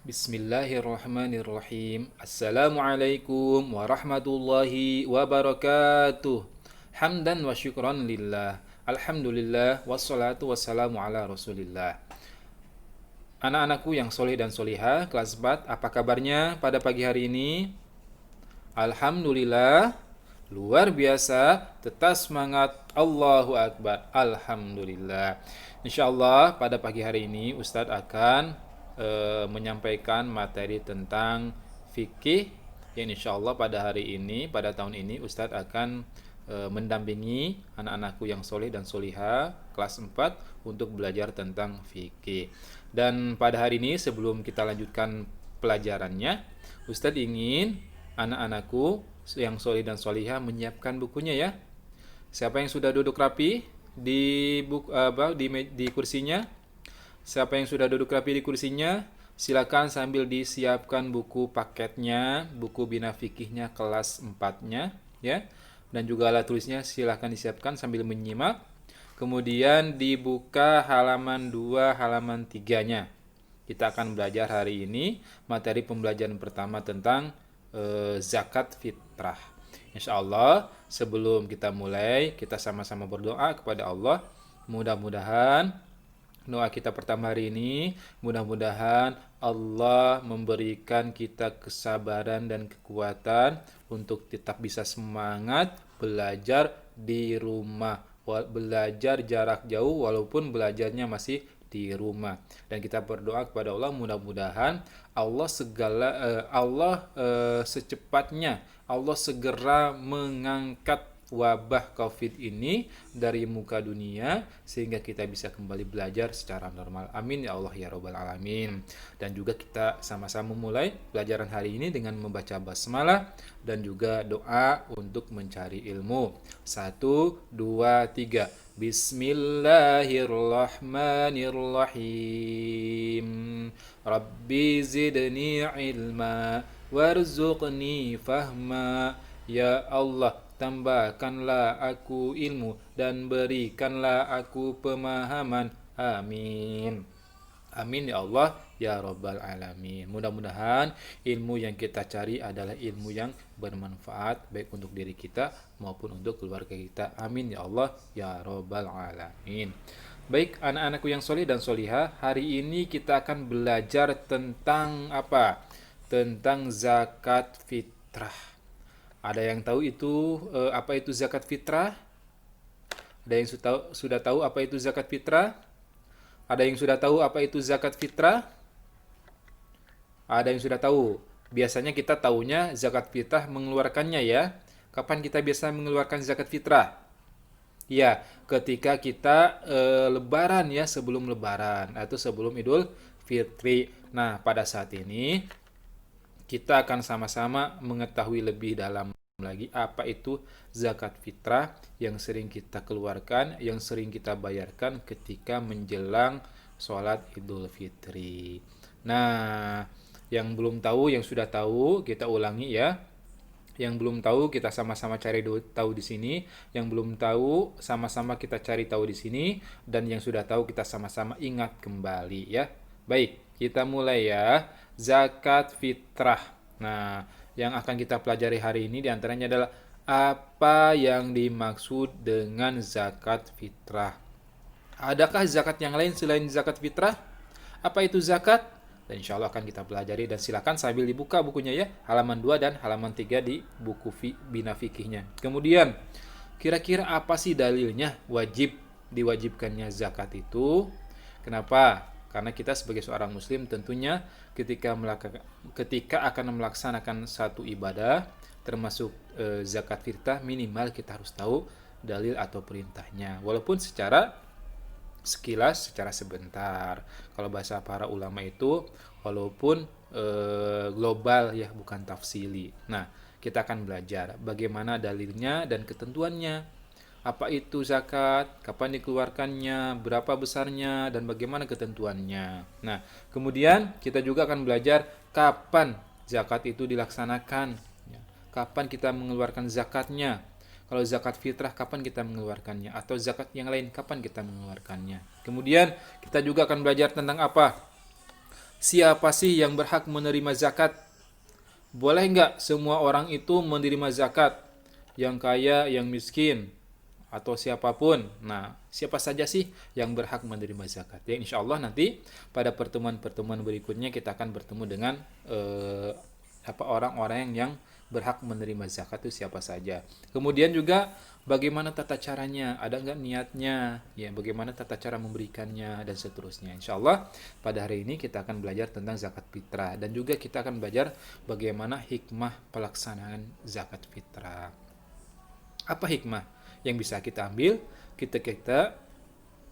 Bismillahirrahmanirrahim. Assalamualaikum warahmatullahi wabarakatuh. Hamdan wa syukran lillah. Alhamdulillah wassalatu wassalamu ala Rasulillah. Anak-anakku yang soleh dan solihah, kelas 4, apa kabarnya pada pagi hari ini? Alhamdulillah, luar biasa, tetap semangat, Allahu Akbar, Alhamdulillah. Insyaallah pada pagi hari ini Ustadz akan menyampaikan materi tentang fikih yang insyaallah pada hari ini, pada tahun ini Ustadz akan mendampingi anak-anakku yang soleh dan solihah kelas 4 untuk belajar tentang fikih. Dan pada hari ini sebelum kita lanjutkan pelajarannya, Ustadz ingin anak-anakku yang soleh dan solihah menyiapkan bukunya ya. Siapa yang sudah duduk rapi di di kursinya? Siapa yang sudah duduk rapi di kursinya? Silakan sambil disiapkan buku paketnya, buku bina fikihnya kelas 4-nya ya. Dan juga alat tulisnya silakan disiapkan sambil menyimak. Kemudian dibuka halaman 2, halaman 3-nya. Kita akan belajar hari ini materi pembelajaran pertama tentang zakat fitrah. Insya Allah sebelum kita mulai, kita sama-sama berdoa kepada Allah. Mudah-mudahan doa kita pertama hari ini, mudah-mudahan Allah memberikan kita kesabaran dan kekuatan untuk tetap bisa semangat belajar di rumah, belajar jarak jauh walaupun belajarnya masih di rumah. Dan kita berdoa kepada Allah mudah-mudahan Allah secepatnya Allah segera mengangkat wabah COVID ini dari muka dunia sehingga kita bisa kembali belajar secara normal. Amin ya Allah ya Rabbal Alamin. Dan juga kita sama-sama mulai pelajaran hari ini dengan membaca basmalah dan juga doa untuk mencari ilmu. 1, 2, 3. Bismillahirrahmanirrahim. Rabbi zidni ilma warzuqni fahma. Ya Allah, tambahkanlah aku ilmu dan berikanlah aku pemahaman. Amin. Amin ya Allah ya Rabbal Alamin. Mudah-mudahan ilmu yang kita cari adalah ilmu yang bermanfaat baik untuk diri kita maupun untuk keluarga kita. Amin ya Allah ya Rabbal Alamin. Baik anak-anakku yang soleh dan solihah, hari ini kita akan belajar tentang apa? Tentang zakat fitrah. Ada yang tahu itu apa itu zakat fitrah? Ada yang sudah tahu apa itu zakat fitrah? Ada yang sudah tahu apa itu zakat fitrah? Ada yang sudah tahu? Biasanya kita tahunya zakat fitrah mengeluarkannya ya. Kapan kita biasa mengeluarkan zakat fitrah? Ya, ketika kita lebaran ya, sebelum lebaran atau sebelum Idul Fitri. Nah, pada saat ini kita akan sama-sama mengetahui lebih dalam lagi apa itu zakat fitrah yang sering kita keluarkan, yang sering kita bayarkan ketika menjelang sholat Idul Fitri. Nah, yang belum tahu, yang sudah tahu, kita ulangi ya. Yang belum tahu kita sama-sama cari tahu di sini, yang belum tahu sama-sama kita cari tahu di sini, dan yang sudah tahu kita sama-sama ingat kembali ya. Baik, kita mulai ya. Zakat fitrah. Nah, yang akan kita pelajari hari ini diantaranya adalah apa yang dimaksud dengan zakat fitrah. Adakah zakat yang lain selain zakat fitrah? Apa itu zakat? Dan insya Allah akan kita pelajari dan silakan sambil dibuka bukunya ya. Halaman 2 dan halaman 3 di buku Bina Fikihnya. Kemudian, kira-kira apa sih dalilnya diwajibkannya zakat itu? Kenapa? Karena kita sebagai seorang muslim tentunya ketika akan melaksanakan satu ibadah termasuk zakat fitrah minimal kita harus tahu dalil atau perintahnya walaupun secara sekilas secara sebentar. Kalau bahasa para ulama itu walaupun global ya bukan tafsili. Nah, kita akan belajar bagaimana dalilnya dan ketentuannya. Apa itu zakat, kapan dikeluarkannya, berapa besarnya, dan bagaimana ketentuannya. Nah, kemudian kita juga akan belajar kapan zakat itu dilaksanakan, kapan kita mengeluarkan zakatnya. Kalau zakat fitrah, kapan kita mengeluarkannya, atau zakat yang lain, kapan kita mengeluarkannya. Kemudian kita juga akan belajar tentang apa? Siapa sih yang berhak menerima zakat? Boleh nggak semua orang itu menerima zakat? Yang kaya, yang miskin, atau siapapun. Nah, siapa saja sih yang berhak menerima zakat? Ya, insya Allah nanti pada pertemuan-pertemuan berikutnya kita akan bertemu dengan orang-orang yang berhak menerima zakat itu siapa saja. Kemudian juga bagaimana tata caranya, ada nggak niatnya, ya bagaimana tata cara memberikannya dan seterusnya. Insya Allah pada hari ini kita akan belajar tentang zakat fitrah dan juga kita akan belajar bagaimana hikmah pelaksanaan zakat fitrah. Apa hikmah yang bisa kita ambil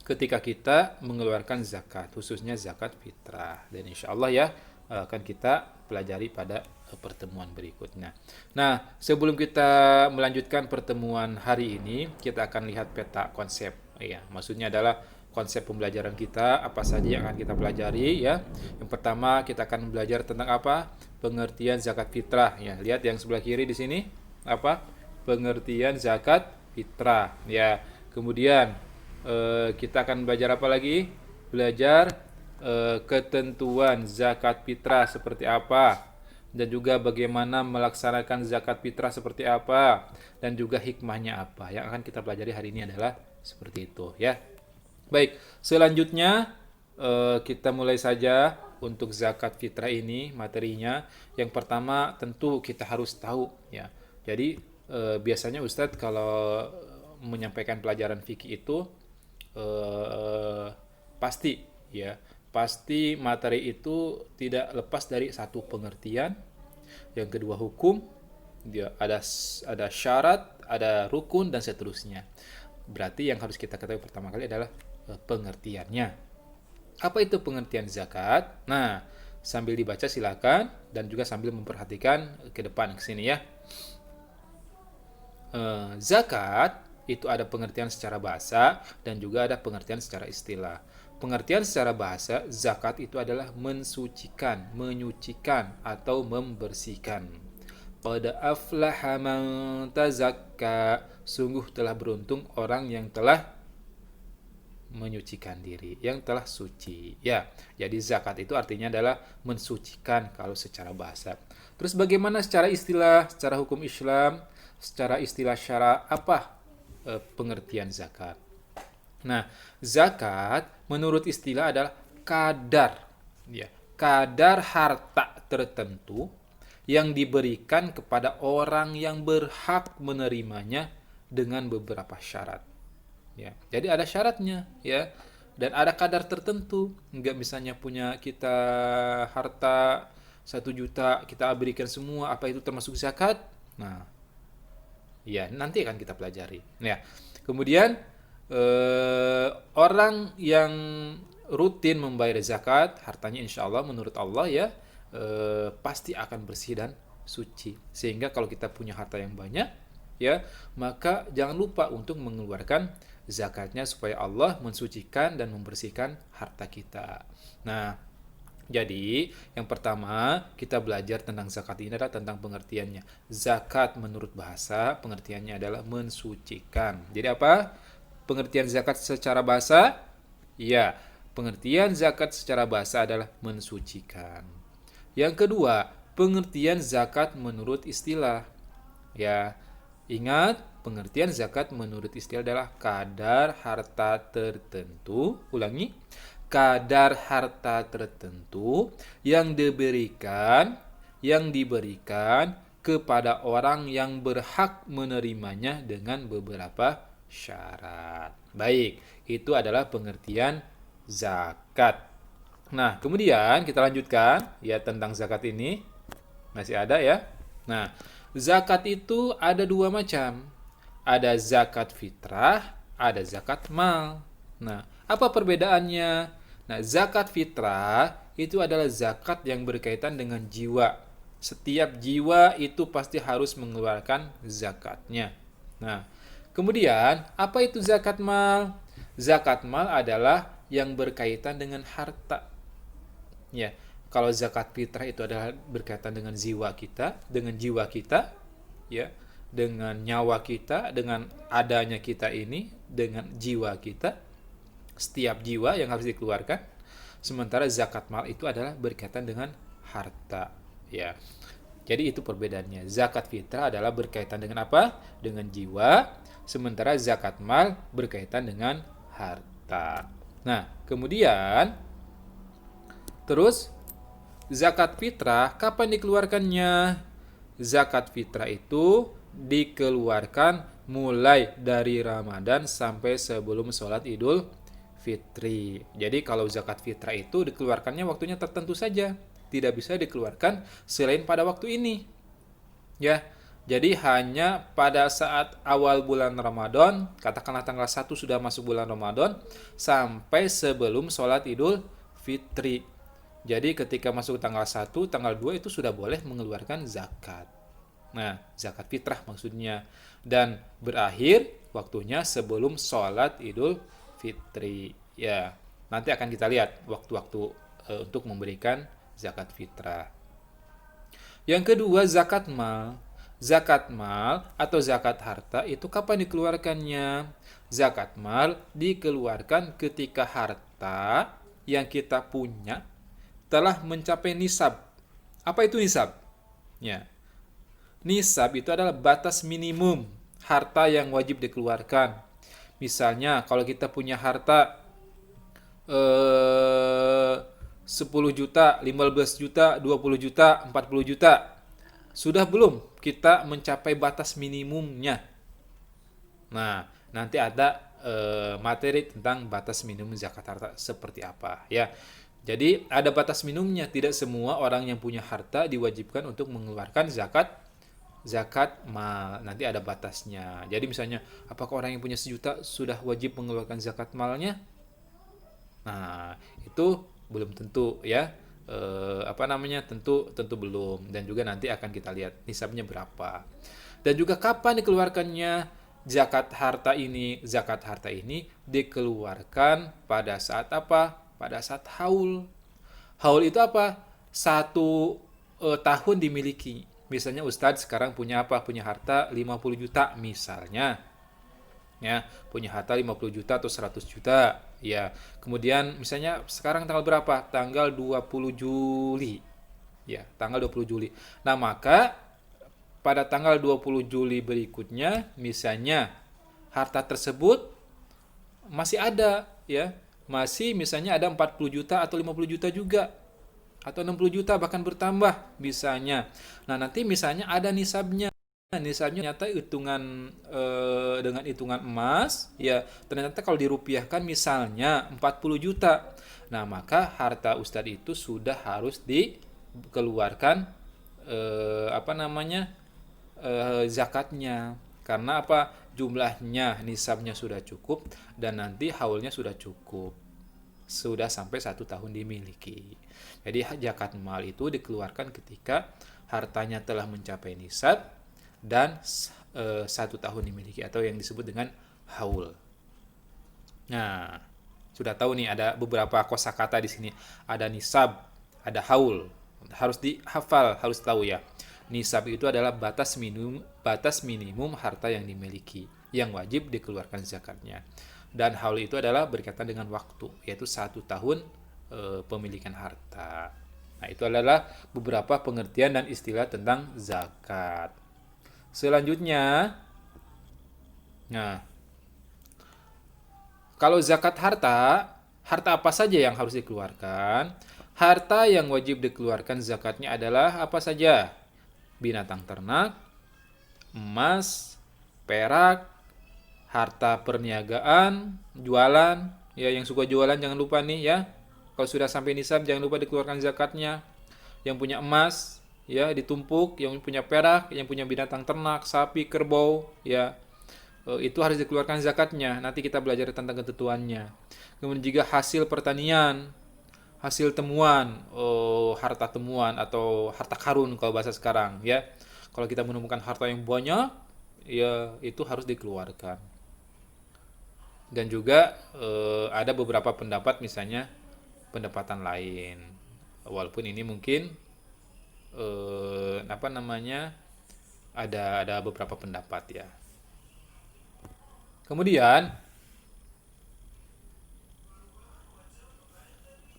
ketika kita mengeluarkan zakat, khususnya zakat fitrah. Dan insya Allah ya akan kita pelajari pada pertemuan berikutnya. Nah, sebelum kita melanjutkan pertemuan hari ini, kita akan lihat peta konsep. Ya, maksudnya adalah konsep pembelajaran kita, apa saja yang akan kita pelajari ya. Yang pertama kita akan belajar tentang apa? Pengertian zakat fitrah. Ya, lihat yang sebelah kiri di sini apa? Pengertian zakat fitrah. Ya, kemudian kita akan belajar apa lagi? Belajar ketentuan zakat fitrah seperti apa, dan juga bagaimana melaksanakan zakat fitrah seperti apa, dan juga hikmahnya apa. Yang akan kita pelajari hari ini adalah seperti itu ya. Baik, selanjutnya kita mulai saja untuk zakat fitrah ini materinya. Yang pertama tentu kita harus tahu ya. Jadi biasanya Ustadz kalau menyampaikan pelajaran fikih itu pasti ya, pasti materi itu tidak lepas dari satu pengertian, yang kedua hukum, dia ada syarat, ada rukun dan seterusnya. Berarti yang harus kita ketahui pertama kali adalah pengertiannya. Apa itu pengertian zakat? Nah, sambil dibaca silakan dan juga sambil memperhatikan ke depan ke sini ya. Zakat itu ada pengertian secara bahasa dan juga ada pengertian secara istilah. Pengertian secara bahasa, zakat itu adalah mensucikan, menyucikan atau membersihkan. Qad aflaha man tazakka, sungguh telah beruntung orang yang telah menyucikan diri, yang telah suci. Ya, jadi zakat itu artinya adalah mensucikan kalau secara bahasa. Terus bagaimana secara istilah, secara hukum Islam, secara istilah syara apa pengertian zakat? Nah, zakat menurut istilah adalah kadar, ya, kadar harta tertentu yang diberikan kepada orang yang berhak menerimanya dengan beberapa syarat. Ya, jadi ada syaratnya, ya, dan ada kadar tertentu. Enggak misalnya punya kita harta 1 juta kita berikan semua, apa itu termasuk zakat? Nah, ya nanti akan kita pelajari. Ya, kemudian orang yang rutin membayar zakat, hartanya insya Allah menurut Allah ya pasti akan bersih dan suci. Sehingga kalau kita punya harta yang banyak, ya maka jangan lupa untuk mengeluarkan zakatnya supaya Allah mensucikan dan membersihkan harta kita. Nah, jadi yang pertama kita belajar tentang zakat ini adalah tentang pengertiannya. Zakat menurut bahasa pengertiannya adalah mensucikan. Jadi apa? Pengertian zakat secara bahasa? Ya, pengertian zakat secara bahasa adalah mensucikan. Yang kedua, pengertian zakat menurut istilah. Ya, ingat pengertian zakat menurut istilah adalah kadar harta tertentu. Ulangi, kadar harta tertentu yang diberikan kepada orang yang berhak menerimanya dengan beberapa syarat. Baik, itu adalah pengertian zakat. Nah, kemudian kita lanjutkan ya tentang zakat ini. Masih ada ya. Nah, zakat itu ada 2 macam. Ada zakat fitrah, ada zakat mal. Nah, apa perbedaannya? Nah, zakat fitrah itu adalah zakat yang berkaitan dengan jiwa. Setiap jiwa itu pasti harus mengeluarkan zakatnya. Nah, kemudian apa itu zakat mal? Zakat mal adalah yang berkaitan dengan harta. Ya, kalau zakat fitrah itu adalah berkaitan dengan jiwa kita, ya, dengan nyawa kita, dengan adanya kita ini, dengan jiwa kita, setiap jiwa yang harus dikeluarkan. Sementara zakat mal itu adalah berkaitan dengan harta, ya. Jadi itu perbedaannya. Zakat fitrah adalah berkaitan dengan apa? Dengan jiwa, sementara zakat mal berkaitan dengan harta. Nah, kemudian terus zakat fitrah kapan dikeluarkannya? Zakat fitrah itu dikeluarkan mulai dari Ramadan sampai sebelum sholat Idul Fitri. Jadi kalau zakat fitrah itu dikeluarkannya waktunya tertentu saja, tidak bisa dikeluarkan selain pada waktu ini. Ya, jadi hanya pada saat awal bulan Ramadan, katakanlah tanggal 1 sudah masuk bulan Ramadan, sampai sebelum sholat Idul Fitri. Jadi ketika masuk tanggal 1, tanggal 2 itu sudah boleh mengeluarkan zakat. Nah, zakat fitrah maksudnya. Dan berakhir waktunya sebelum sholat Idul Fitri. Ya, nanti akan kita lihat waktu-waktu untuk memberikan zakat fitrah. Yang kedua, zakat mal. Zakat mal atau zakat harta itu kapan dikeluarkannya? Zakat mal dikeluarkan ketika harta yang kita punya telah mencapai nisab. Apa itu nisab? Ya. Nisab itu adalah batas minimum harta yang wajib dikeluarkan. Misalnya kalau kita punya harta 10 juta, 15 juta, 20 juta, 40 juta. Sudah belum kita mencapai batas minimumnya? Nah, nanti ada materi tentang batas minimum zakat harta seperti apa ya. Jadi ada batas minimumnya, tidak semua orang yang punya harta diwajibkan untuk mengeluarkan zakat mal. Nanti ada batasnya. Jadi misalnya, apakah orang yang punya 1 juta sudah wajib mengeluarkan zakat malnya? Nah, itu belum tentu ya. Tentu belum, dan juga nanti akan kita lihat nisabnya berapa. Dan juga kapan dikeluarkannya zakat harta ini? Zakat harta ini dikeluarkan pada saat apa? Pada saat haul. Haul itu apa? 1 tahun dimiliki. Misalnya Ustadz sekarang punya apa? Punya harta 50 juta misalnya. Ya, punya harta 50 juta atau 100 juta. Ya, kemudian misalnya sekarang tanggal berapa? Tanggal 20 Juli. Ya, tanggal 20 Juli. Nah, maka pada tanggal 20 Juli berikutnya, misalnya harta tersebut masih ada, ya. Masih misalnya ada 40 juta atau 50 juta juga. Atau 60 juta bahkan bertambah misalnya. Nah, nanti misalnya ada nisabnya. Nisabnya ternyata dengan hitungan emas, ya ternyata kalau dirupiahkan misalnya 40 juta. Nah, maka harta Ustadz itu sudah harus dikeluarkan zakatnya. Karena apa? Jumlahnya, nisabnya sudah cukup dan nanti haulnya sudah cukup. Sudah sampai 1 tahun dimiliki. Jadi zakat mal itu dikeluarkan ketika hartanya telah mencapai nisab dan 1 tahun dimiliki atau yang disebut dengan haul. Nah, sudah tahu nih ada beberapa kosakata di sini. Ada nisab, ada haul. Harus dihafal, harus tahu ya. Nisab itu adalah batas minimum harta yang dimiliki yang wajib dikeluarkan zakatnya. Dan haul itu adalah berkaitan dengan waktu, yaitu 1 tahun pemilikan harta. Nah, itu adalah beberapa pengertian dan istilah tentang zakat. Selanjutnya, nah, kalau zakat harta, harta apa saja yang harus dikeluarkan? Harta yang wajib dikeluarkan zakatnya adalah apa saja? Binatang ternak, emas, perak, harta perniagaan, jualan. Ya, yang suka jualan jangan lupa nih ya. Kalau sudah sampai nisab jangan lupa dikeluarkan zakatnya. Yang punya emas, ya ditumpuk, yang punya perak, yang punya binatang ternak, sapi, kerbau, ya itu harus dikeluarkan zakatnya. Nanti kita belajar tentang ketentuannya. Kemudian juga hasil pertanian, hasil temuan, harta temuan atau harta karun kalau bahasa sekarang, ya. Kalau kita menemukan harta yang banyak, ya itu harus dikeluarkan. Dan juga ada beberapa pendapat, misalnya pendapatan lain. Walaupun ini mungkin ada beberapa pendapat ya. Kemudian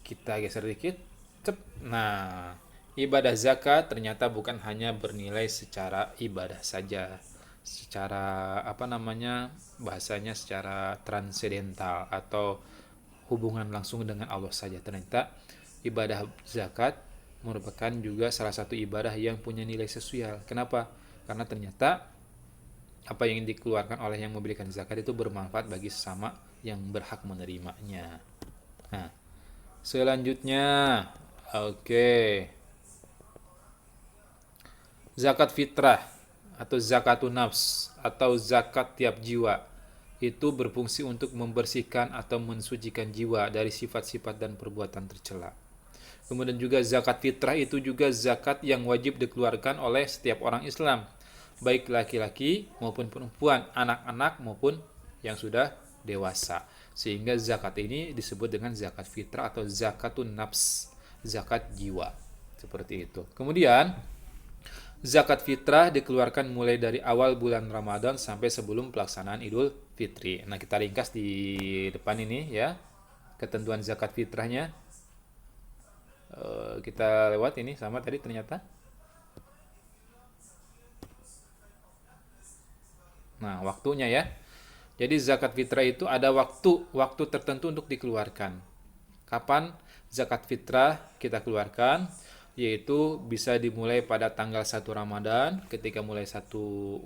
Kita geser dikit. Cep. Nah, ibadah zakat ternyata bukan hanya bernilai secara ibadah saja, secara apa namanya, bahasanya secara transendental atau hubungan langsung dengan Allah saja. Ternyata ibadah zakat merupakan juga salah satu ibadah yang punya nilai sosial. Kenapa? Karena ternyata apa yang dikeluarkan oleh yang memberikan zakat itu bermanfaat bagi sesama yang berhak menerimanya. Nah, selanjutnya, oke, zakat fitrah atau zakatun nafs atau zakat tiap jiwa itu berfungsi untuk membersihkan atau mensucikan jiwa dari sifat-sifat dan perbuatan tercela. Kemudian juga zakat fitrah itu juga zakat yang wajib dikeluarkan oleh setiap orang Islam, baik laki-laki maupun perempuan, anak-anak maupun yang sudah dewasa. Sehingga zakat ini disebut dengan zakat fitrah atau zakatun nafs, zakat jiwa. Seperti itu. Kemudian zakat fitrah dikeluarkan mulai dari awal bulan Ramadan sampai sebelum pelaksanaan Idul Fitri. Nah, kita ringkas di depan ini ya, ketentuan zakat fitrahnya. Kita lewat ini sama tadi ternyata. Nah, waktunya ya. Jadi zakat fitrah itu ada waktu tertentu untuk dikeluarkan. Kapan zakat fitrah kita keluarkan? Yaitu bisa dimulai pada tanggal 1 Ramadan ketika mulai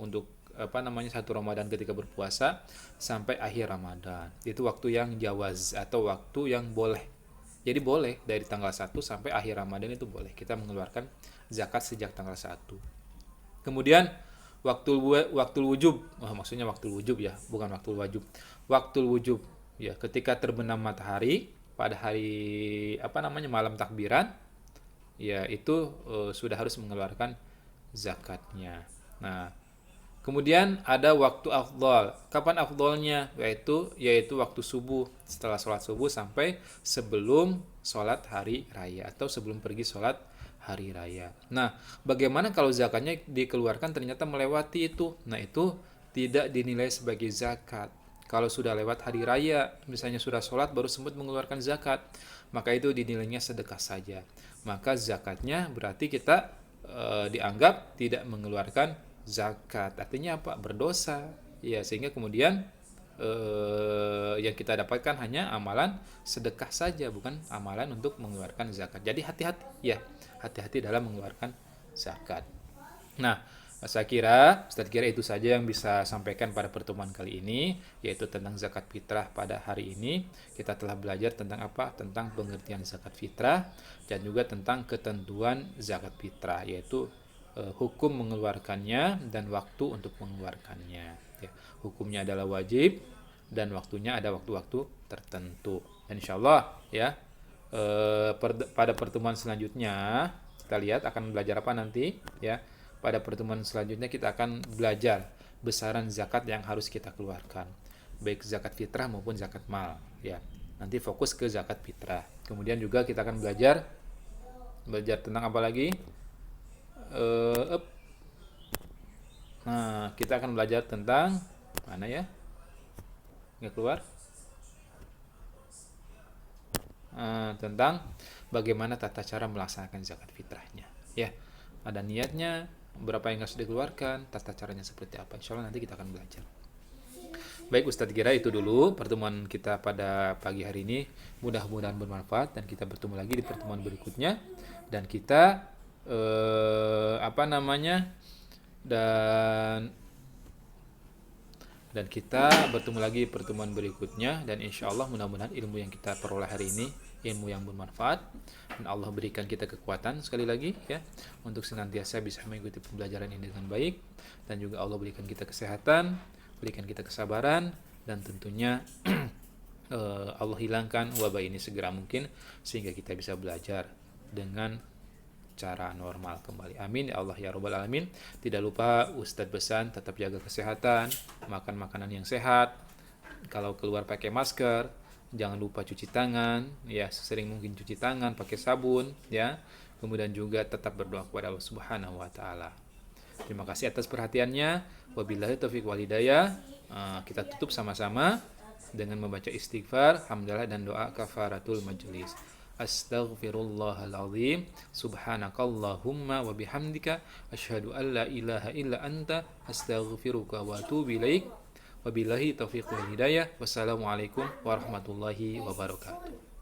untuk apa namanya 1 Ramadan ketika berpuasa sampai akhir Ramadan. Itu waktu yang jawaz atau waktu yang boleh. Jadi boleh dari tanggal 1 sampai akhir Ramadan itu boleh kita mengeluarkan zakat sejak tanggal 1. Kemudian waktu wujub, maksudnya waktu wujub ya, bukan waktu wajib. Waktu wujub ya, ketika terbenam matahari pada hari apa namanya malam takbiran, ya itu sudah harus mengeluarkan zakatnya. Nah, kemudian ada waktu afdol. Kapan afdolnya? Yaitu waktu subuh, setelah sholat subuh sampai sebelum sholat hari raya atau sebelum pergi sholat hari raya. Nah, bagaimana kalau zakatnya dikeluarkan ternyata melewati itu? Nah, itu tidak dinilai sebagai zakat. Kalau sudah lewat hari raya, misalnya sudah sholat baru sempat mengeluarkan zakat, maka itu dinilainya sedekah saja. Maka zakatnya berarti kita dianggap tidak mengeluarkan zakat. Artinya apa? Berdosa. Ya, sehingga kemudian yang kita dapatkan hanya amalan sedekah saja, bukan amalan untuk mengeluarkan zakat. Jadi hati-hati ya, hati-hati dalam mengeluarkan zakat. Nah, Ustaz kira itu saja yang bisa sampaikan pada pertemuan kali ini, yaitu tentang zakat fitrah pada hari ini. Kita telah belajar tentang apa? Tentang pengertian zakat fitrah dan juga tentang ketentuan zakat fitrah, yaitu hukum mengeluarkannya dan waktu untuk mengeluarkannya. Ya, hukumnya adalah wajib dan waktunya ada waktu-waktu tertentu. Dan insya Allah ya, pada pertemuan selanjutnya kita lihat akan belajar apa nanti ya. Pada pertemuan selanjutnya kita akan belajar besaran zakat yang harus kita keluarkan, baik zakat fitrah maupun zakat mal ya. Nanti fokus ke zakat fitrah. Kemudian juga kita akan belajar tentang apa lagi? Nah, kita akan belajar tentang mana ya? Nggak keluar? Tentang bagaimana tata cara melaksanakan zakat fitrahnya ya. Ada niatnya, berapa yang harus dikeluarkan, tata caranya seperti apa. Insya Allah nanti kita akan belajar. Baik Ustadz kira itu dulu pertemuan kita pada pagi hari ini. Mudah-mudahan bermanfaat dan kita bertemu lagi di pertemuan berikutnya. Dan kita dan kita bertemu lagi di pertemuan berikutnya. Dan insya Allah mudah-mudahan ilmu yang kita peroleh hari ini ilmu yang bermanfaat dan Allah berikan kita kekuatan sekali lagi ya untuk senantiasa bisa mengikuti pembelajaran ini dengan baik, dan juga Allah berikan kita kesehatan, berikan kita kesabaran, dan tentunya Allah hilangkan wabah ini segera mungkin sehingga kita bisa belajar dengan cara normal kembali. Amin ya Allah ya Rabbal Alamin. Tidak lupa Ustadz pesan tetap jaga kesehatan, makan makanan yang sehat, kalau keluar pakai masker, jangan lupa cuci tangan ya, sesering mungkin cuci tangan pakai sabun ya. Kemudian juga tetap berdoa kepada Allah Subhanahu wa taala. Terima kasih atas perhatiannya. Wabillahi taufiq wal hidayah. Kita tutup sama-sama dengan membaca istighfar, hamdalah dan doa kafaratul majelis. astaghfirullahal azim. Subhanakallahumma wa bihamdika asyhadu an la ilaha illa anta astaghfiruka wa atubu ilaik. Wabillahi taufiq wal hidayah. Wassalamualaikum warahmatullahi wabarakatuh.